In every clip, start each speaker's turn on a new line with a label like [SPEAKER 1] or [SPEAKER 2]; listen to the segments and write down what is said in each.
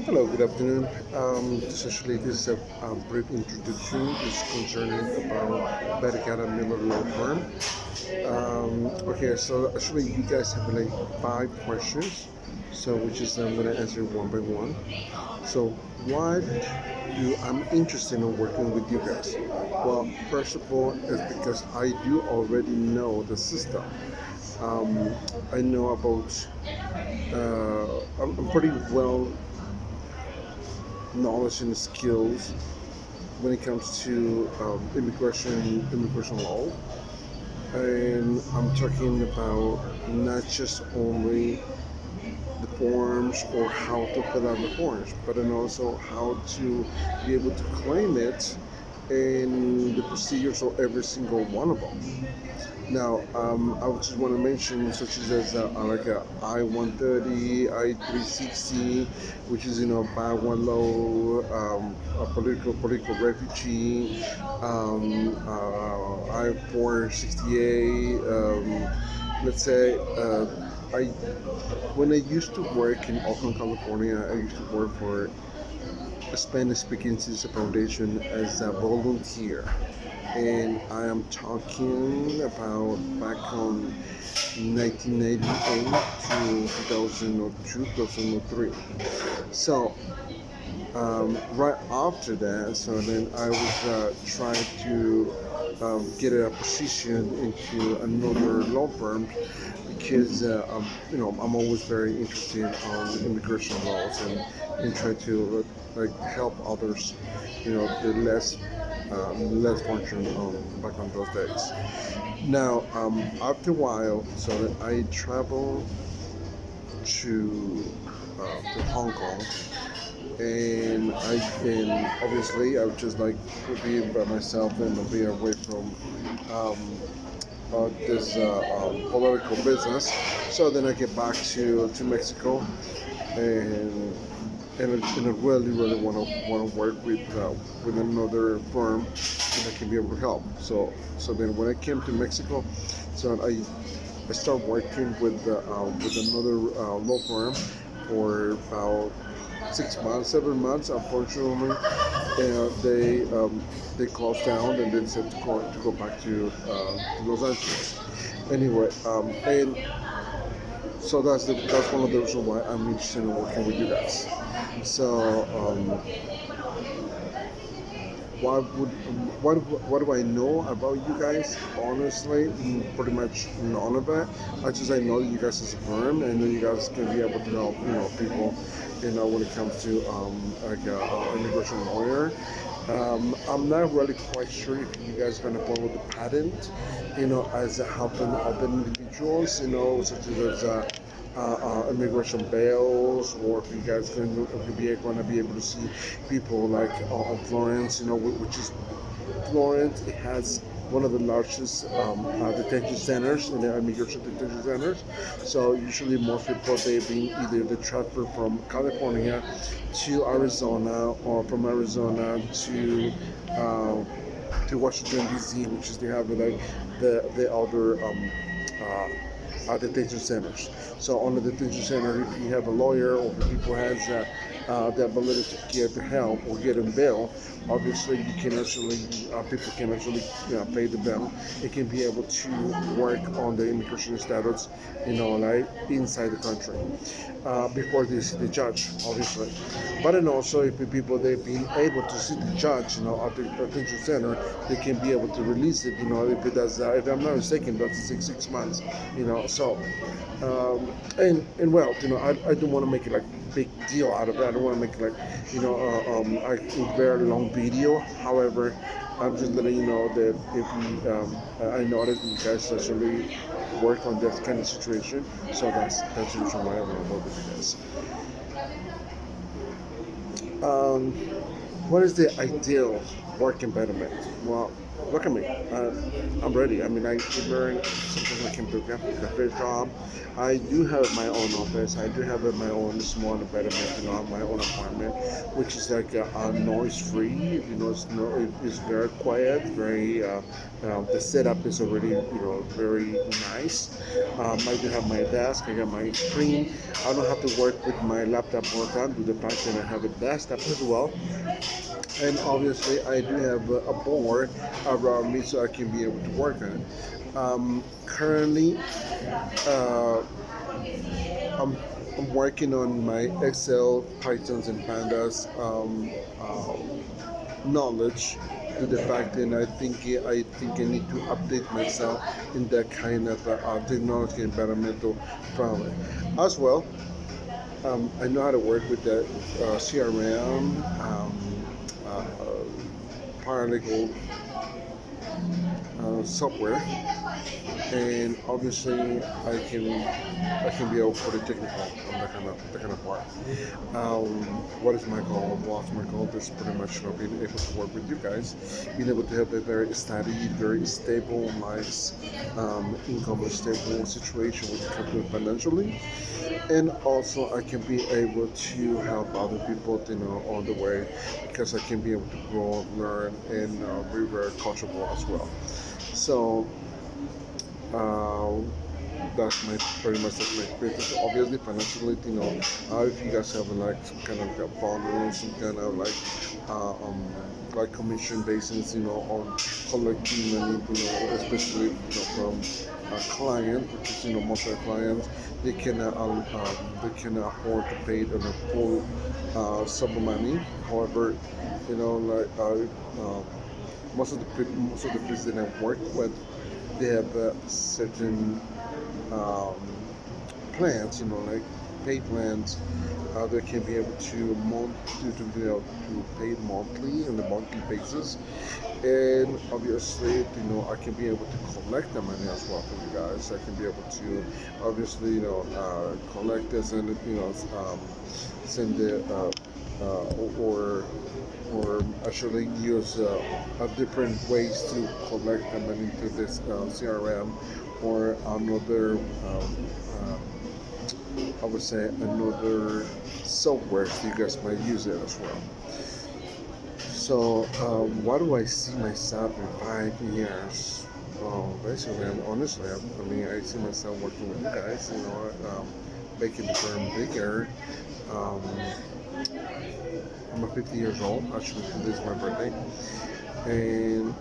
[SPEAKER 1] Hello, good afternoon. This is a brief introduction. It's concerning about Barricada Miller Law Firm. Okay, so actually, you guys have like 5 questions, so which is I'm gonna answer one by one. So, what do I'm interested in working with you guys? Well, first of all, is because I do already know the system. Um, I know about. I'm pretty well knowledge and skills when it comes to immigration law, and I'm talking about not just only the forms or how to fill out the forms, but then also how to be able to claim it and the procedures of every single one of them. Now, I would just want to mention such as like a I-130, I-360, which is buy one low, a political refugee, I-468. Let's say I when I used to work in Oakland, California, I used to work for a Spanish-speaking citizen foundation as a volunteer, and I am talking about back on 1998 to 2002, 2003. So right after that, so then I was trying to get a position into another law firm because I'm always very interested on immigration laws and try to like help others, the less fortunate back on those days. Now, after a while, so that I traveled to Hong Kong, and obviously I would just like to be by myself and be away from um, this political business. So then I get back to Mexico, and and I really want to work with another firm that I can be able to help. So then when I came to Mexico, so I started working with another law firm for about 6 months, 7 months. Unfortunately, they closed down and then said to go back to Los Angeles. Anyway, and so that's one of the reasons why I'm interested in working with you guys. So what would what do I know about you guys? Honestly, pretty much none of it. I know that you guys as a firm, and that you guys can be able to help people, when it comes to like a immigration lawyer. I'm not really quite sure if you guys are gonna follow the patent, as helping other individuals, such as immigration bails, or if you guys going to be able to see people like Florence, which is Florence. It has one of the largest detention centers in the immigration detention centers. So usually most people they've been either they transfer from California to Arizona, or from Arizona to Washington D.C., which is they have like the other detention centers. So on the detention center, if you have a lawyer or if people has the ability to get the help or get them bail, obviously you can actually people can actually pay the bill. It can be able to work on the immigration status, like inside the country before they see the judge, obviously. But then also if the people they've been able to see the judge, at the detention center, they can be able to release it. If it does, if I'm not mistaken, that's six months. So and well, I don't want to make it like big deal out of it. I don't want to make it like a very long video. However, I'm just letting you know that if you, I know that you guys actually work on that kind of situation, so that's the reason why I want to work with you guys. What is the ideal work environment? Well, look at me. I'm ready. I mean, I learn something I can do a great job. I do have my own office. I do have my own small apartment, my own apartment, which is like noise free. It's very quiet, very. The setup is already, very nice. I do have my desk. I got my screen. I don't have to work with my laptop all the time. Do the fact that I have a desktop as well, and obviously I do have a board around me so I can be able to work on it. Currently, uh, I'm, I'm working on my Excel, Pythons, and Pandas knowledge to the fact that I think I need to update myself in that kind of technology environmental problem. As well, I know how to work with the CRM, paralegal software, and obviously I can be out for the technical on that kind of part. What is my goal? What's my goal? Is pretty much being able to work with you guys, being able to have a very steady, very stable, nice income, stable situation with the company financially, and also I can be able to help other people, on the way, because I can be able to grow, learn, and be very coachable as well. So uh, that's my experience. Obviously, financially, if you guys have like some kind of bonus, some kind of like commission basis, on collecting money, especially from a client, which is most of the clients, they can afford to pay it on a full sum of money. However, like most of the places that I work with, they have certain um, plans, like pay plans. They can be able to pay monthly on a monthly basis, and obviously, I can be able to collect the money as well for you guys. I can be able to obviously, collect this and send it or actually use different ways to collect the money to this CRM or another. I would say another software so you guys might use it as well. So, what do I see myself in 5 years? Well, basically, honestly, I mean, I see myself working with you guys, making the firm bigger. Um, I'm 50 years old. Actually, today is my birthday, and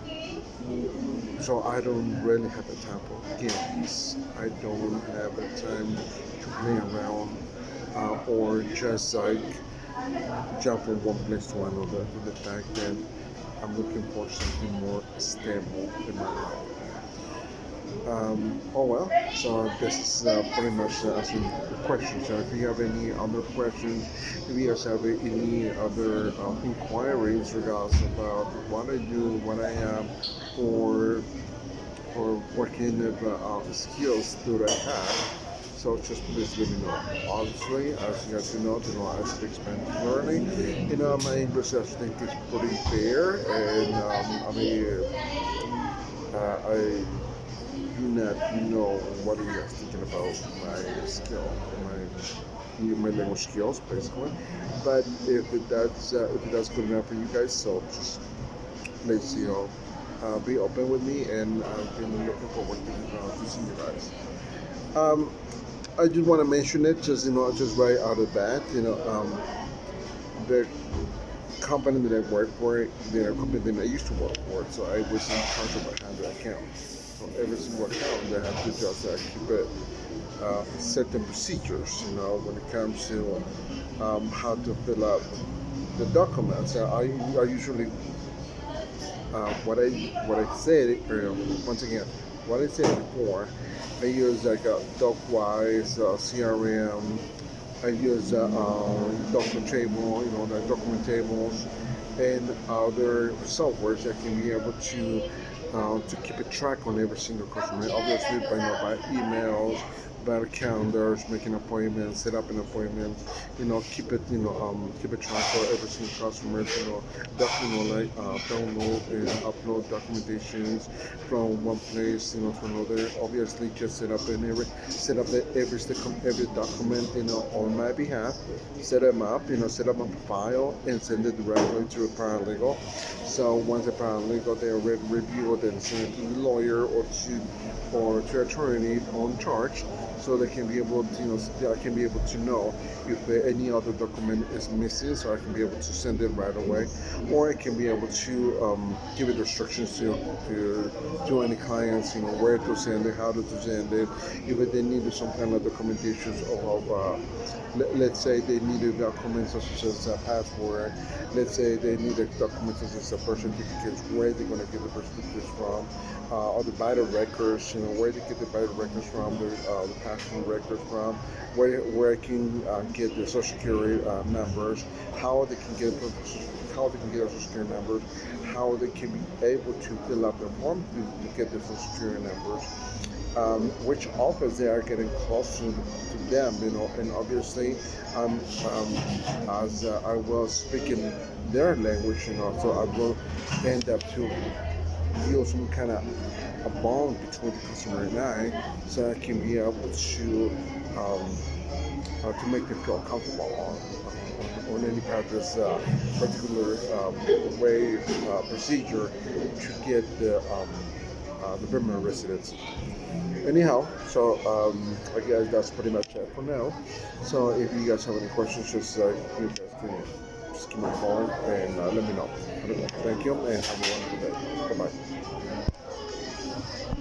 [SPEAKER 1] so I don't really have the time for games. I don't have the time to play around or just like jump from one place to another. To the fact that I'm looking for something more stable in my life. Oh well, so this is pretty much answering the question. So if you have any other questions, if you guys have any other inquiries regards about what I do, what I am, or what kind of skills do I have, so just please let me know. Obviously, as you guys know, I speak Spanish fluently. My English I think is pretty fair, and I mean, I do not know what you guys thinking about my skill, my language skills, basically. But if that's good enough for you guys, so just please, be open with me, and I've been looking forward to seeing you guys. Um, I just want to mention it, just right out of the bat. The company that I work for, the company that I used to work for, so I was in charge of 100 accounts. So every single account, they have to just keep it certain procedures, when it comes to how to fill out the documents. I usually what I said once again, what I said before, I use like a DocWise, CRM. I use document table, the document tables, and other softwares that can be able to keep a track on every single customer. Obviously, by emails, about calendars, making appointments, set up an appointment, keep it, keep a track for every single customer, like download and upload documentations from one place, to another. Obviously, just set up every document, on my behalf, set them up, set up a file and send it directly to a paralegal. So once the paralegal they already review it and send it to the lawyer or to attorney on charge, so they can be able to I can be able to know if any other document is missing, so I can be able to send it right away, or I can be able to give it instructions to any clients, where to send it, how to send it, if they need some kind of documentation of let's say they needed documents such as a passport, let's say they needed documents such as a birth certificate, where they're going to get the birth certificates from, or the vital records, where they get the vital records from, the passport records from, where I can get the social security numbers, how they can get how they can get their social security numbers, how they can be able to fill out the form to get their social security numbers, which office they are getting close to them, and obviously, as I was speaking their language, so I will end up to build some kind of a bond between the customer and I, so I can be able to make them feel comfortable on any part of this particular way procedure to get the permanent residence. Anyhow, so I guess that's pretty much it for now. So if you guys have any questions, you guys can just give me a call and let me know. Thank you and have a wonderful day. Bye bye.